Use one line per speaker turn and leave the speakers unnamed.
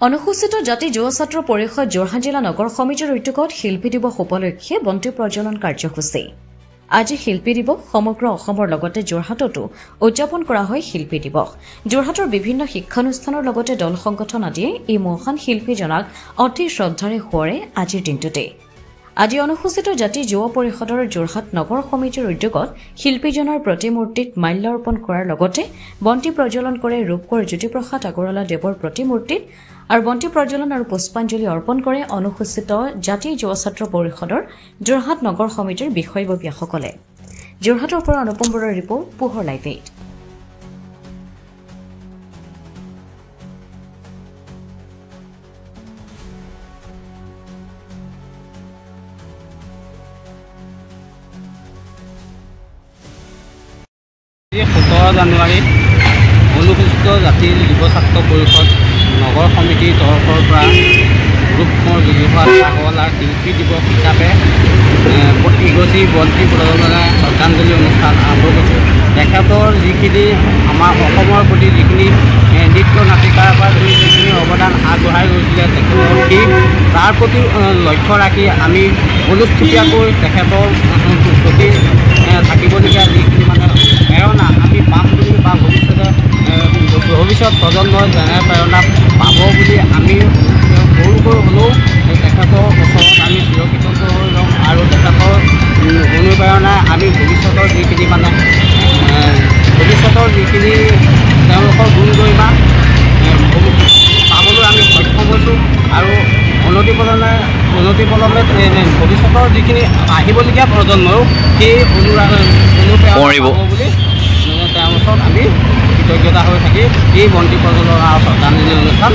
অনুসূচিত জাতি যুৱ ছাত্ৰ পৰিষদ যোৰহাট জিলা নগৰ সমিতিৰ উদ্যোগত শিল্পী দিৱস উপলক্ষে বন্তি প্ৰজ্বলন কাৰ্যসূচী। আজি শিল্পী দিৱস সমগ্ৰ অসমৰ লগতে যোৰহাটতো উদযাপন কৰা হয় শিল্পী দিৱস। যোৰহাটৰ বিভিন্ন শিক্ষানুষ্ঠানৰ লগতে দল সংগঠন আদিয়ে এই মহান শিল্পীজনক অতি শ্ৰদ্ধাৰে সোঁৱৰে আজিৰ দিনটোতে। আজি অনুসূচিত জাতি যুৱ পৰিষদৰ যোৰহাট নগৰ সমিতিৰ উদ্যোগত শিল্পীজনৰ প্ৰতিমূৰ্তিত মাল্য অৰ্পণ কৰাৰ লগতে বন্তি প্ৰজ্বলন কৰে ৰূপকোঁৱৰ জ্যোতিপ্ৰসাদ আগৰৱালা দেৱৰ প্ৰতিমূৰ্তিত আৰু বন্তি প্ৰজ্বলন আৰু পুষ্পাঞ্জলি অৰ্পণ কৰে অনুসূচিত জাতি যুৱ ছাত্ৰ পৰিষদৰ যোৰহাট নগৰ সমিতিৰ বিষয়ববীয়াসকলে। যোৰহাটৰ পৰা অনুপম বৰুৱাৰ ৰিপৰ্ট, পোহৰ লাইভ 8।
আজি 17 জানুৱাৰী অনুসূচিত জাতিৰ যুৱ ছাত্ৰ পৰিষদ নগৰ সমিতিৰ তৰফৰ পৰা ৰূপকোঁৱৰ জ্যোতিপ্ৰসাদ আগৰৱালাৰ শিল্পী দিৱস হিচাপে প্ৰতিগছি বন্তি প্ৰজ্বলনেৰে শ্ৰদ্ধাঞ্জলি অনুষ্ঠান আৰম্ভ কৰিছোঁ। তেখেতৰ যিখিনি আমাৰ অসমৰ প্ৰতি যিখিনি নৃত্য নাটিকাৰ পৰা ধৰি যিখিনি অৱদান আগবঢ়াই গৈছিলে তেখেতৰ তাৰ প্ৰতি লক্ষ্য ৰাখি আমি অনুস্থিতীয়াকৈ তেখেতৰ প্ৰতি থাকিবলগীয়া যিখিনি প্ৰেৰণা আমি পাম বুলি বা ভৱিষ্যত প্ৰজন্মই যেনে প্ৰেৰণা পাব বুলি আমি সৰুকৈ হ'লেও তেখেতৰ ওচৰত আমি চিৰকৃতজ্ঞ হৈ ৰ'ম আৰু তেখেতৰ অনুপ্ৰেৰণাই আমি ভৱিষ্যতৰ যিখিনি তেওঁলোকৰ গুণ গৰিমা পাবলৈ আমি সক্ষম হৈছোঁ আৰু অনতিপলমে ভৱিষ্যতৰ যিখিনি আহিবলগীয়া প্ৰজন্মও সেই অনুপ্ৰেৰণা পাব বুলি তেওঁৰ ওচৰত আমি কৃতজ্ঞতা হৈ থাকি এই বন্তি প্ৰজ্বলন আৰু শ্ৰদ্ধাঞ্জলি অনুষ্ঠান